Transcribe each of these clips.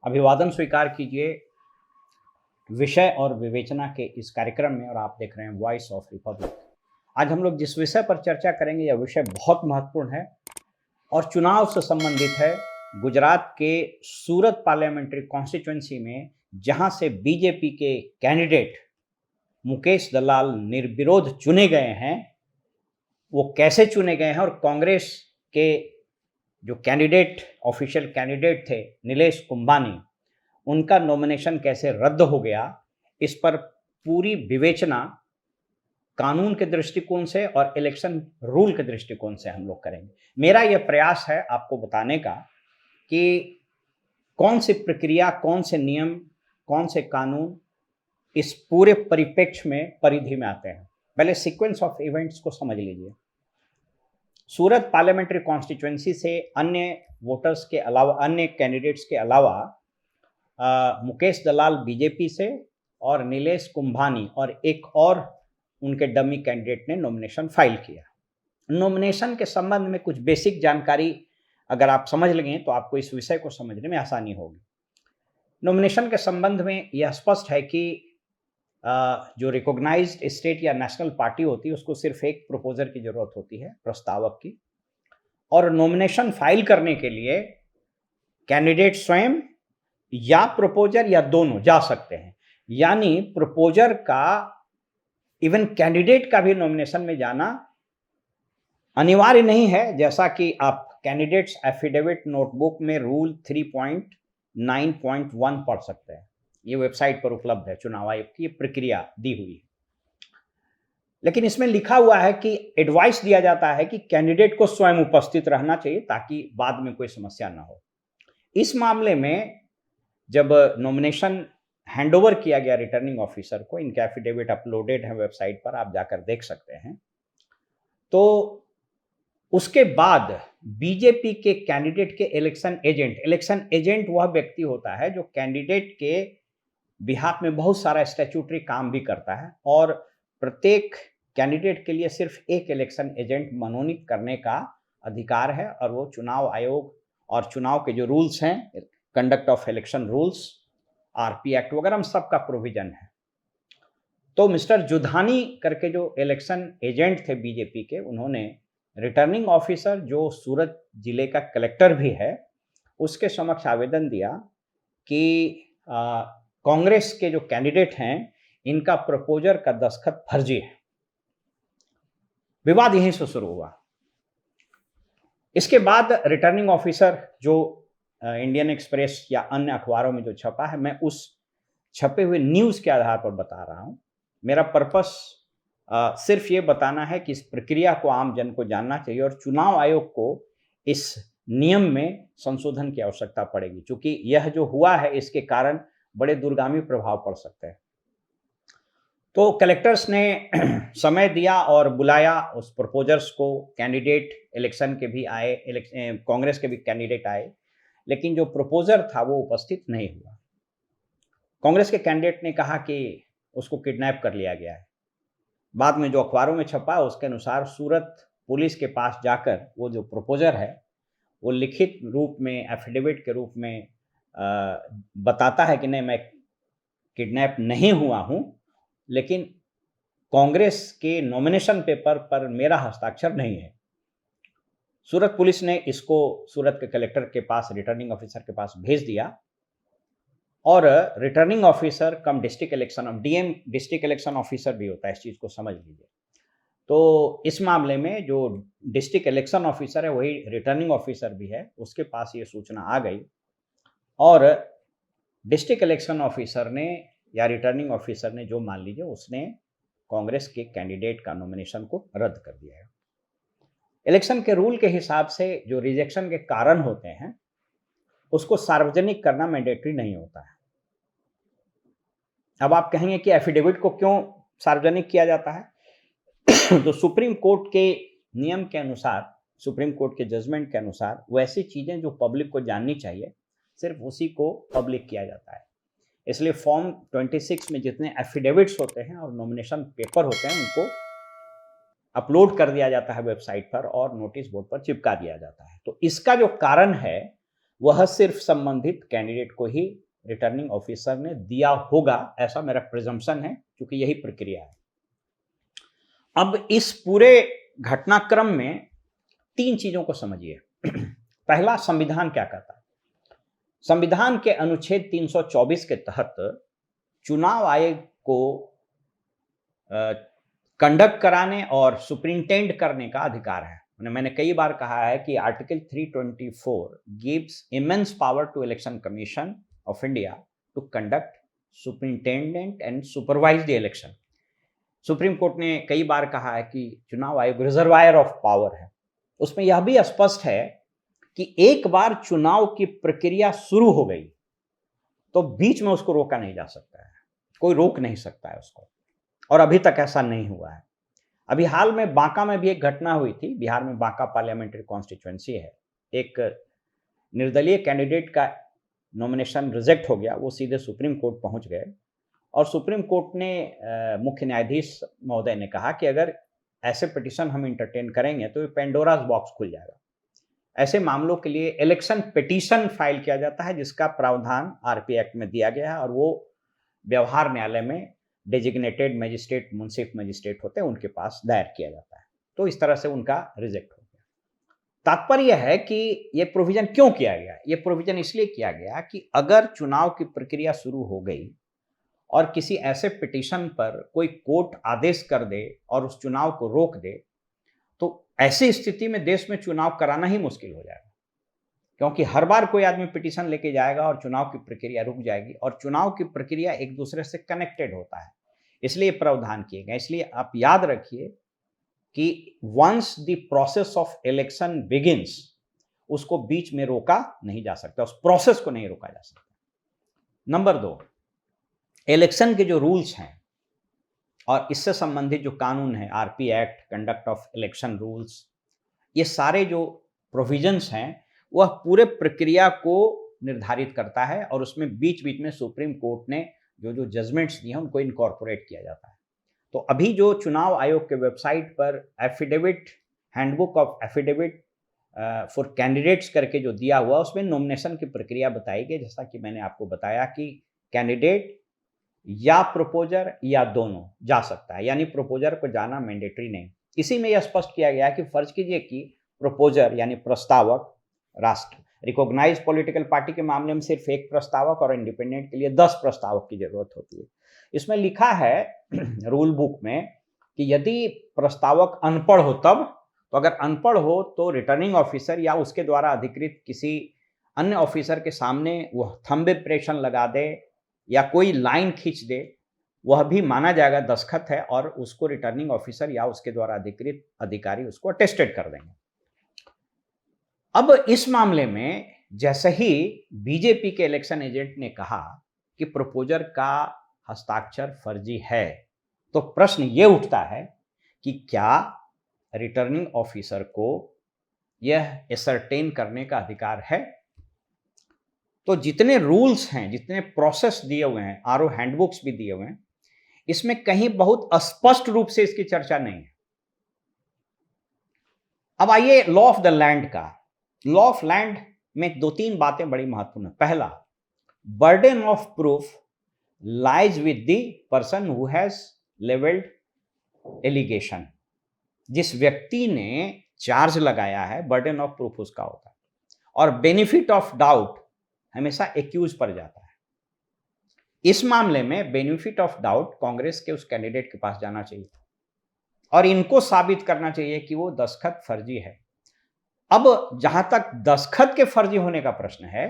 अभिवादन स्वीकार कीजिए विषय और विवेचना के इस कार्यक्रम में, और आप देख रहे हैं वॉइस ऑफ रिपब्लिक। आज हम लोग जिस विषय पर चर्चा करेंगे, यह विषय बहुत महत्वपूर्ण है और चुनाव से संबंधित है। गुजरात के सूरत पार्लियामेंट्री कॉन्स्टिट्यूएंसी में जहां से बीजेपी के कैंडिडेट मुकेश दलाल निर्विरोध चुने गए हैं, वो कैसे चुने गए हैं, और कांग्रेस के जो कैंडिडेट ऑफिशियल कैंडिडेट थे नीलेश कुंभानी, उनका नॉमिनेशन कैसे रद्द हो गया, इस पर पूरी विवेचना कानून के दृष्टिकोण से और इलेक्शन रूल के दृष्टिकोण से हम लोग करेंगे। मेरा यह प्रयास है आपको बताने का कि कौन सी प्रक्रिया, कौन से नियम, कौन से कानून इस पूरे परिप्रेक्ष्य में परिधि में आते हैं। पहले सीक्वेंस ऑफ इवेंट्स को समझ लीजिए। सूरत पार्लियामेंट्री कॉन्स्टिट्यूएंसी से अन्य वोटर्स के अलावा, अन्य कैंडिडेट्स के अलावा मुकेश दलाल बीजेपी से और नीलेश कुंभानी और एक और उनके डमी कैंडिडेट ने नॉमिनेशन फाइल किया। नॉमिनेशन के संबंध में कुछ बेसिक जानकारी अगर आप समझ लेंगे तो आपको इस विषय को समझने में आसानी होगी। नॉमिनेशन के संबंध में यह स्पष्ट है कि जो रिकॉग्नाइज्ड स्टेट या नेशनल पार्टी होती है उसको सिर्फ एक प्रपोजर की जरूरत होती है, प्रस्तावक की, और नॉमिनेशन फाइल करने के लिए कैंडिडेट स्वयं या प्रपोजर या दोनों जा सकते हैं। यानी प्रपोजर का, इवन कैंडिडेट का भी नॉमिनेशन में जाना अनिवार्य नहीं है, जैसा कि आप कैंडिडेट्स एफिडेविट नोटबुक में रूल 3.9.1 पढ़ सकते हैं। ये वेबसाइट पर उपलब्ध है, चुनाव आयोग की प्रक्रिया दी हुई है। लेकिन इसमें लिखा हुआ है कि एडवाइस दिया जाता है कि कैंडिडेट को स्वयं उपस्थित रहना चाहिए ताकि बाद में कोई समस्या ना हो। इस मामले में जब नॉमिनेशन हैंडओवर किया गया रिटर्निंग ऑफिसर को, इनके एफिडेविट अपलोडेड है वेबसाइट पर, आप जाकर देख सकते हैं, तो उसके बाद बीजेपी के कैंडिडेट के इलेक्शन एजेंट वह व्यक्ति होता है जो कैंडिडेट के बिहाफ में बहुत सारा स्टैट्यूटरी काम भी करता है, और प्रत्येक कैंडिडेट के लिए सिर्फ एक इलेक्शन एजेंट मनोनीत करने का अधिकार है, और वो चुनाव आयोग और चुनाव के जो रूल्स हैं, conduct of election rules, RP act वगैरह, हम सबका प्रोविजन है। तो मिस्टर जुधानी करके जो इलेक्शन एजेंट थे बीजेपी के, उन्होंने रिटर्निंग ऑफिसर जो सूरत जिले का कलेक्टर भी है, उसके समक्ष आवेदन दिया कि कांग्रेस के जो कैंडिडेट हैं इनका प्रपोजर का दस्तखत फर्जी है। विवाद यहीं से शुरू हुआ। इसके बाद रिटर्निंग ऑफिसर जो इंडियन एक्सप्रेस या अन्य अखबारों में जो छपा है, मैं उस छपे हुए न्यूज़ के आधार पर बता रहा हूं। मेरा पर्पस सिर्फ ये बताना है कि इस प्रक्रिया को आम जन को जानना चाहिए और चुनाव आयोग को इस नियम में संशोधन की आवश्यकता पड़ेगी, क्योंकि यह जो हुआ है इसके कारण बड़े दूरगामी प्रभाव पड़ सकते हैं। तो कलेक्टर्स ने समय दिया और बुलाया उस प्रपोजर्स को। कैंडिडेट इलेक्शन के भी आए, कांग्रेस के भी कैंडिडेट आए, लेकिन जो प्रपोजर था वो उपस्थित नहीं हुआ। कांग्रेस के कैंडिडेट ने कहा कि उसको किडनैप कर लिया गया है। बाद में जो अखबारों में छपा उसके अनुसार सूरत पुलिस के पास जाकर वो जो प्रपोजर है वो लिखित रूप में, एफिडेविट के रूप में बताता है कि नहीं, मैं किडनैप नहीं हुआ हूं, लेकिन कांग्रेस के नॉमिनेशन पेपर पर मेरा हस्ताक्षर नहीं है। सूरत पुलिस ने इसको सूरत के कलेक्टर के पास, रिटर्निंग ऑफिसर के पास भेज दिया, और रिटर्निंग ऑफिसर कम डिस्ट्रिक्ट इलेक्शन ऑफिसर भी होता है, इस चीज को समझ लीजिए। तो इस मामले में जो डिस्ट्रिक्ट इलेक्शन ऑफिसर है वही रिटर्निंग ऑफिसर भी है, उसके पास ये सूचना आ गई, और डिस्ट्रिक्ट इलेक्शन ऑफिसर ने या रिटर्निंग ऑफिसर ने, जो मान लीजिए, उसने कांग्रेस के कैंडिडेट का नॉमिनेशन को रद्द कर दिया है। इलेक्शन के रूल के हिसाब से जो रिजेक्शन के कारण होते हैं उसको सार्वजनिक करना मैंडेटरी नहीं होता है। अब आप कहेंगे कि एफिडेविट को क्यों सार्वजनिक किया जाता है? तो सुप्रीम कोर्ट के नियम के अनुसार, सुप्रीम कोर्ट के जजमेंट के अनुसार, वैसी चीजें जो पब्लिक को जाननी चाहिए सिर्फ उसी को पब्लिक किया जाता है। इसलिए फॉर्म 26 में जितने एफिडेविट्स होते हैं और नॉमिनेशन पेपर होते हैं उनको अपलोड कर दिया जाता है वेबसाइट पर और नोटिस बोर्ड पर चिपका दिया जाता है। तो इसका जो कारण है वह सिर्फ संबंधित कैंडिडेट को ही रिटर्निंग ऑफिसर ने दिया होगा, ऐसा मेरा प्रिजम्पशन है, क्योंकि यही प्रक्रिया है। अब इस पूरे घटनाक्रम में 3 चीजों को समझिए। पहला, संविधान क्या कहता है। संविधान के अनुच्छेद 324 के तहत चुनाव आयोग को कंडक्ट कराने और सुपरिंटेंड करने का अधिकार है। मैंने कई बार कहा है कि article 324 gives immense power to election commission of India to conduct, superintendent and supervise the election. Supreme court ने कई बार कहा है कि चुनाव आयोग रिजर्वायर ऑफ पावर है। उसमें यह भी स्पष्ट है कि एक बार चुनाव की प्रक्रिया शुरू हो गई तो बीच में उसको रोका नहीं जा सकता है, कोई रोक नहीं सकता है उसको, और अभी तक ऐसा नहीं हुआ है। अभी हाल में बांका में भी एक घटना हुई थी। बिहार में बांका पार्लियामेंट्री कॉन्स्टिट्यूएंसी है। एक निर्दलीय कैंडिडेट का नॉमिनेशन रिजेक्ट हो गया, वो सीधे सुप्रीम कोर्ट पहुंच गए और सुप्रीम कोर्ट ने मुख्य न्यायाधीश महोदय ने कहा कि अगर ऐसे पिटीशन हम इंटरटेन करेंगे तो ये पेंडोरास बॉक्स खुल जाएगा। ऐसे मामलों के लिए इलेक्शन पिटीशन फाइल किया जाता है, जिसका प्रावधान आरपी एक्ट में दिया गया है, और वो व्यवहार न्यायालय में डेजिग्नेटेड मजिस्ट्रेट, मुंसिफ मजिस्ट्रेट होते हैं, उनके पास दायर किया जाता है। तो इस तरह से उनका रिजेक्ट हो गया। तात्पर्य है कि ये प्रोविजन क्यों किया गया। ये प्रोविजन इसलिए किया गया कि अगर चुनाव की प्रक्रिया शुरू हो गई और किसी ऐसे पिटीशन पर कोई कोर्ट आदेश कर दे और उस चुनाव को रोक दे, तो ऐसी स्थिति में देश में चुनाव कराना ही मुश्किल हो जाएगा, क्योंकि हर बार कोई आदमी पिटीशन लेके जाएगा और चुनाव की प्रक्रिया रुक जाएगी, और चुनाव की प्रक्रिया एक दूसरे से कनेक्टेड होता है। इसलिए प्रावधान किए गए। इसलिए आप याद रखिए कि once the process of election begins, उसको बीच में रोका नहीं जा सकता, उस प्रोसेस को नहीं रोका जा सकता। नंबर 2, इलेक्शन के जो रूल्स हैं और इससे संबंधित जो कानून है, RP act, conduct of election rules, ये सारे जो प्रोविजंस हैं वह पूरे प्रक्रिया को निर्धारित करता है, और उसमें बीच बीच में सुप्रीम कोर्ट ने जो जो जजमेंट्स दिए हैं उनको इनकॉर्पोरेट किया जाता है। तो अभी जो चुनाव आयोग के वेबसाइट पर affidavit, handbook of affidavit for candidates करके जो दिया हुआ, उसमें नॉमिनेशन की प्रक्रिया बताई गई। जैसा कि मैंने आपको बताया कि कैंडिडेट या प्रोपोजर या दोनों जा सकता है, यानी प्रोपोजर को जाना मैंडेटरी नहीं। इसी में यह स्पष्ट किया गया कि फर्ज कीजिए कि प्रोपोजर यानी प्रस्तावक, राष्ट्र रिकॉग्नाइज पॉलिटिकल पार्टी के मामले में सिर्फ एक प्रस्तावक और इंडिपेंडेंट के लिए 10 प्रस्तावक की जरूरत होती है। इसमें लिखा है रूल बुक में कि यदि प्रस्तावक अनपढ़ हो तब, तो अगर अनपढ़ हो तो रिटर्निंग ऑफिसर या उसके द्वारा अधिकृत किसी अन्य ऑफिसर के सामने वह थंब इंप्रेशन लगा दे या कोई लाइन खींच दे, वह भी माना जाएगा दस्तखत है, और उसको रिटर्निंग ऑफिसर या उसके द्वारा अधिकृत अधिकारी उसको अटेस्टेड कर देंगे। अब इस मामले में जैसे ही बीजेपी के इलेक्शन एजेंट ने कहा कि प्रोपोजर का हस्ताक्षर फर्जी है, तो प्रश्न ये उठता है कि क्या रिटर्निंग ऑफिसर को यह एसरटेन करने का अधिकार है। तो जितने रूल्स हैं, जितने प्रोसेस दिए हुए हैं, आरओ हैंडबुक्स भी दिए हुए हैं, इसमें कहीं बहुत स्पष्ट रूप से इसकी चर्चा नहीं है। अब आइए लॉ ऑफ द लैंड का। लॉ ऑफ लैंड में 2-3 बातें बड़ी महत्वपूर्ण है। पहला, burden of proof lies with the person who has levelled allegation. जिस व्यक्ति ने चार्ज लगाया है, बर्डन ऑफ प्रूफ उसका होता है, और बेनिफिट ऑफ डाउट हमेशा एक्यूज पर जाता है। इस मामले में बेनिफिट ऑफ डाउट कांग्रेस के उस कैंडिडेट के पास जाना चाहिए और इनको साबित करना चाहिए कि वो दस्तखत फर्जी है। अब जहां तक दस्तखत के फर्जी होने का प्रश्न है,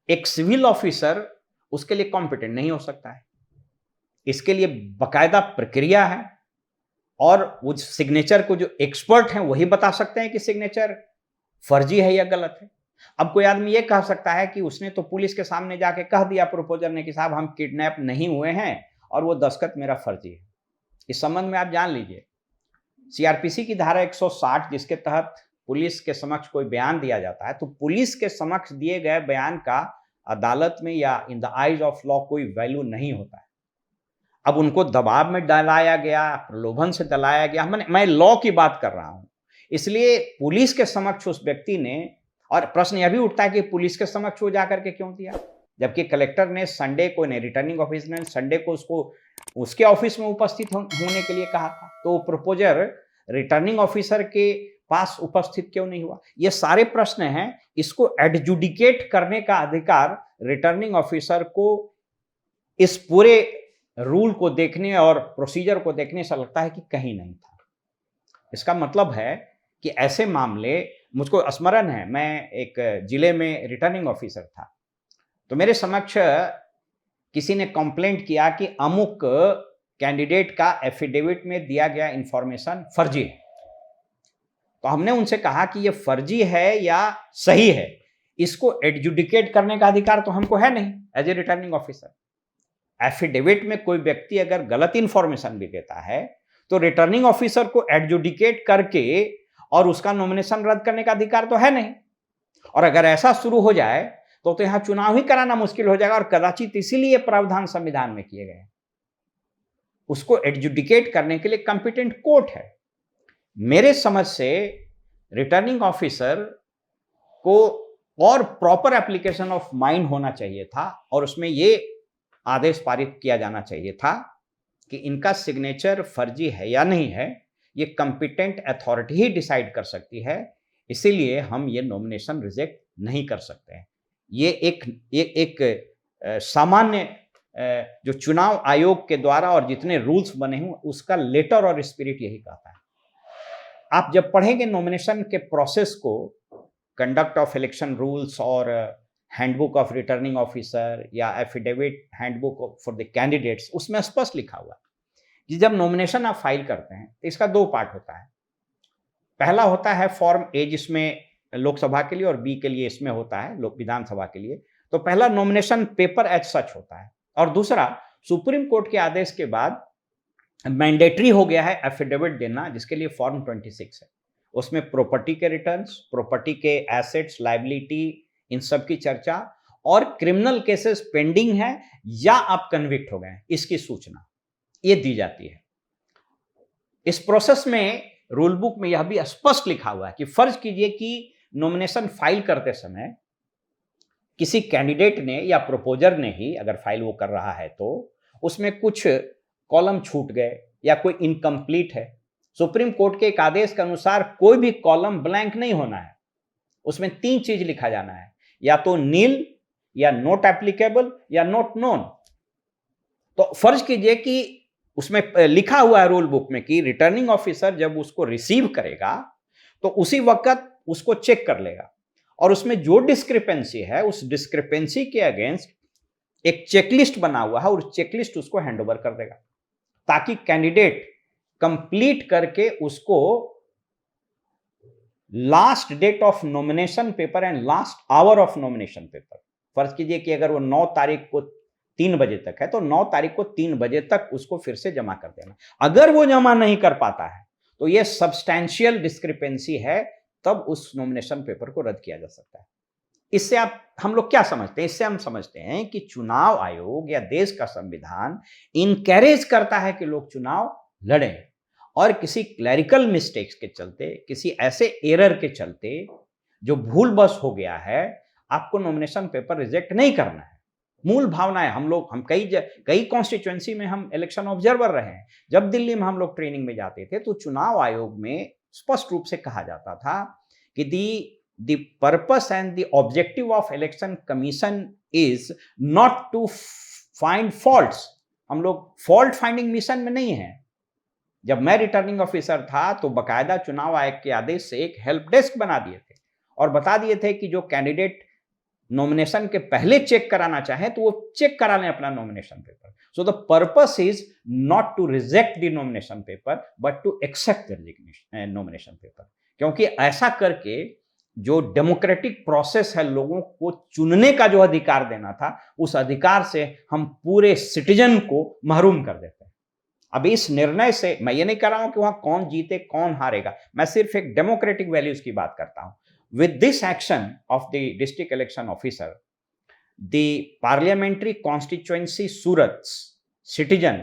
एक सिविल ऑफिसर उसके लिए कॉम्पिटेंट नहीं हो सकता है। इसके लिए बकायदा प्रक्रिया है, और वो सिग्नेचर को जो एक्सपर्ट हैं वही बता सकते हैं कि सिग्नेचर फर्जी है या गलत है। अब कोई आदमी ये कह सकता है कि उसने तो पुलिस के सामने जाके कह दिया प्रोपोजर ने कि साहब हम किडनैप नहीं हुए हैं और वो दस्तखत मेरा फर्जी है। इस संबंध में आप जान लीजिए, सीआरपीसी की धारा 160 जिसके तहत पुलिस के समक्ष कोई बयान दिया जाता है, तो पुलिस के समक्ष दिए गए बयान का अदालत में या in the eyes of law कोई वैल्यू नहीं होता है। अब उनको दबाव में डालाया गया, प्रलोभन से दलाया गया, मैं लॉ की बात कर रहा हूं। इसलिए पुलिस के समक्ष उस व्यक्ति ने और प्रश्न यह भी उठता है कि पुलिस के समक्ष वो जाकर के क्यों दिया, जबकि कलेक्टर ने संडे को, नहीं रिटर्निंग ऑफिसर ने संडे को उसको उसके ऑफिस में उपस्थित होने के लिए कहा था, तो प्रपोजर रिटर्निंग ऑफिसर के पास उपस्थित क्यों नहीं हुआ? ये सारे प्रश्न हैं। इसको एडजुडिकेट करने का अधिकार रिटर्निंग ऑफिसर को इस पूरे रूल को देखने और प्रोसीजर को देखने से लगता है कि कहीं नहीं था। इसका मतलब है कि ऐसे मामले, मुझको स्मरण है, मैं एक जिले में रिटर्निंग ऑफिसर था, तो मेरे समक्ष किसी ने कंप्लेंट किया कि अमुक कैंडिडेट का एफिडेविट में दिया गया इंफॉर्मेशन फर्जी है। तो हमने उनसे कहा कि ये फर्जी है या सही है, इसको एडजुडिकेट करने का अधिकार तो हमको है नहीं as a returning officer. Affidavit में कोई व्यक्ति अगर गलत इंफॉर्मेशन भी देता है तो रिटर्निंग ऑफिसर को एडजुडिकेट करके और उसका नॉमिनेशन रद्द करने का अधिकार तो है नहीं। और अगर ऐसा शुरू हो जाए तो यहां चुनाव ही कराना मुश्किल हो जाएगा, और कदाचित इसीलिए प्रावधान संविधान में किए गए। उसको एडजुडिकेट करने के लिए कंपिटेंट कोर्ट है। मेरे समझ से रिटर्निंग ऑफिसर को और प्रॉपर एप्लीकेशन ऑफ माइंड होना चाहिए था, और उसमें यह आदेश पारित किया जाना चाहिए था कि इनका सिग्नेचर फर्जी है या नहीं है, ये कंपिटेंट अथॉरिटी ही डिसाइड कर सकती है, इसीलिए हम ये नॉमिनेशन रिजेक्ट नहीं कर सकते हैं। ये एक सामान्य जो चुनाव आयोग के द्वारा और जितने रूल्स बने हुए उसका लेटर और स्पिरिट यही कहता है। आप जब पढ़ेंगे नॉमिनेशन के प्रोसेस को, कंडक्ट ऑफ इलेक्शन रूल्स और हैंडबुक ऑफ रिटर्निंग ऑफिसर या affidavit handbook for the candidates, उसमें स्पष्ट लिखा हुआ है कि जब नॉमिनेशन आप फाइल करते हैं तो इसका दो पार्ट होता है। पहला होता है फॉर्म ए, जिसमें लोकसभा के लिए, और बी के लिए इसमें होता है लोक विधानसभा के लिए। तो पहला नॉमिनेशन पेपर एज सच होता है, और दूसरा सुप्रीम कोर्ट के आदेश के बाद मैंडेटरी हो गया है एफिडेविट देना, जिसके लिए फॉर्म 26 है। उसमें प्रॉपर्टी के रिटर्न्स, प्रॉपर्टी के एसेट्स, लायबिलिटी, इन सब की चर्चा, और क्रिमिनल केसेस पेंडिंग है या आप कन्विक्ट हो गए इसकी सूचना ये दी जाती है। इस प्रोसेस में रूल बुक में यह भी स्पष्ट लिखा हुआ है कि फर्ज कीजिए कि नॉमिनेशन फाइल करते समय किसी कैंडिडेट ने या प्रपोजर ने ही, अगर फाइल वो कर रहा है तो उसमें कुछ कॉलम छूट गए या कोई इनकम्प्लीट है। सुप्रीम कोर्ट के एक आदेश के अनुसार कोई भी कॉलम ब्लैंक नहीं होना है, उसमें 3 चीज लिखा जाना है, या तो नील, या नॉट एप्लीकेबल, या नॉट नोन। तो फर्ज कीजिए कि उसमें लिखा हुआ है रूल बुक में कि रिटर्निंग ऑफिसर जब उसको रिसीव करेगा तो उसी वक्त उसको चेक कर लेगा, और उसमें जो डिस्क्रिपेंसी है उस डिस्क्रिपेंसी के अगेंस्ट एक चेकलिस्ट बना हुआ है, और उस चेकलिस्ट उसको हैंडओवर कर देगा, ताकि कैंडिडेट कंप्लीट करके उसको last date of nomination paper and last hour of nomination paper, फर्ज कीजिए कि अगर वो 9 तारीख को 3 बजे तक है तो 9 तारीख को 3 बजे तक उसको फिर से जमा कर देना। अगर वो जमा नहीं कर पाता है तो ये सब्सटैंशियल डिस्क्रिपेंसी है, तब उस नॉमिनेशन पेपर को रद्द किया जा सकता है। इससे हम लोग क्या समझते हैं? इससे हम समझते हैं कि चुनाव आयोग या देश का संविधान इनकरेज करता है कि लोग चुनाव लड़ें, और किसी क्लरिकल मिस्टेक्स के चलते, किसी ऐसे एरर के चलते जो भूल बस हो गया है, आपको नॉमिनेशन पेपर रिजेक्ट नहीं करना है। मूल भावना है, हम कई कॉन्स्टिट्यूएंसी में हम इलेक्शन ऑब्जर्वर रहे हैं। जब दिल्ली में हम लोग ट्रेनिंग में जाते थे तो चुनाव आयोग में स्पष्ट रूप से कहा जाता था कि the purpose and the objective of election commission is not to find faults. हम लोग फॉल्ट फाइंडिंग मिशन में नहीं है। जब मैं रिटर्निंग ऑफिसर था तो बकायदा चुनाव आयोग के आदेश से एक हेल्प डेस्क बना दिए थे और बता दिए थे कि जो कैंडिडेट नॉमिनेशन के पहले चेक कराना चाहे तो वो चेक करा लें अपना nomination paper. So the purpose is not to reject the nomination paper but to accept the nomination paper, क्योंकि ऐसा करके जो डेमोक्रेटिक प्रोसेस है, लोगों को चुनने का जो अधिकार देना था, उस अधिकार से हम पूरे सिटीजन को महरूम कर देते हैं। अब इस निर्णय से मैं ये नहीं कर रहा हूं कि वहां कौन जीते कौन हारेगा, मैं सिर्फ एक डेमोक्रेटिक वैल्यूज की बात करता हूं। With this action of the district election officer, the parliamentary constituency Surat's citizen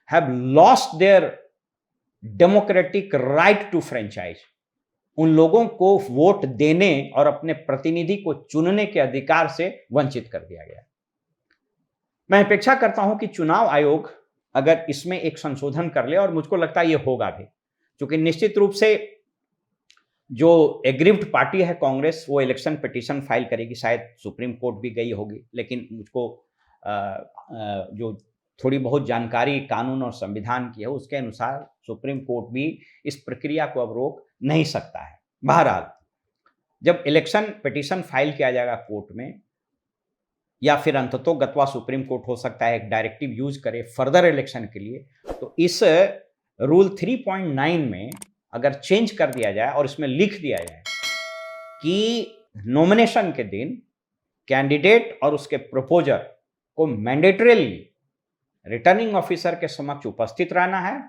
have lost their democratic right to franchise. उन लोगों को वोट देने और अपने प्रतिनिधि को चुनने के अधिकार से वंचित कर दिया गया। मैं अपेक्षा करता हूं कि चुनाव आयोग अगर इसमें एक संशोधन कर ले, और मुझको लगता है ये होगा भी, क्योंकि निश्चित रूप से जो एग्रीव्ड पार्टी है कांग्रेस, वो इलेक्शन पिटीशन फाइल करेगी, शायद सुप्रीम कोर्ट भी गई होगी, लेकिन मुझको जो थोड़ी बहुत जानकारी कानून और संविधान की है उसके अनुसार सुप्रीम कोर्ट भी इस प्रक्रिया को अब रोक नहीं सकता है। बहरहाल, जब इलेक्शन पिटीशन फाइल किया जाएगा कोर्ट में, या फिर अंततोगत्वा सुप्रीम कोर्ट हो सकता है एक डायरेक्टिव यूज करे फर्दर इलेक्शन के लिए, तो इस रूल 3.9 में अगर चेंज कर दिया जाए और इसमें लिख दिया जाए कि नॉमिनेशन के दिन कैंडिडेट और उसके प्रपोजर को मैंडेटरीली रिटर्निंग ऑफिसर के समक्ष उपस्थित रहना है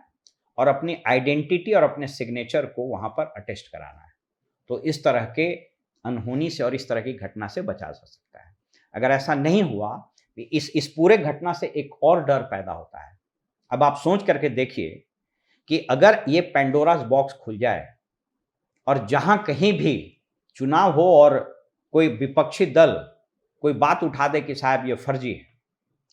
और अपनी आइडेंटिटी और अपने सिग्नेचर को वहां पर अटेस्ट कराना है, तो इस तरह के अनहोनी से और इस तरह की घटना से बचा जा सकता है। अगर ऐसा नहीं हुआ, इस पूरे घटना से एक और डर पैदा होता है। अब आप सोच करके देखिए कि अगर ये पैंडोरास बॉक्स खुल जाए और जहां कहीं भी चुनाव हो और कोई विपक्षी दल कोई बात उठा दे कि साहब ये फर्जी है,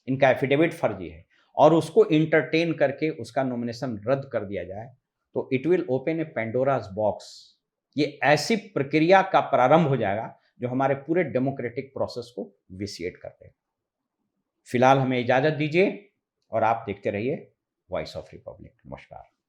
इनका एफिडेविट फर्जी है, और उसको इंटरटेन करके उसका नॉमिनेशन रद्द कर दिया जाए, तो it will open a Pandora's box. ये ऐसी प्रक्रिया का प्रारंभ हो जाएगा जो हमारे पूरे डेमोक्रेटिक प्रोसेस को विसिएट कर देगा। फिलहाल हमें इजाजत दीजिए और आप देखते रहिए वॉइस ऑफ रिपब्लिक। नमस्कार।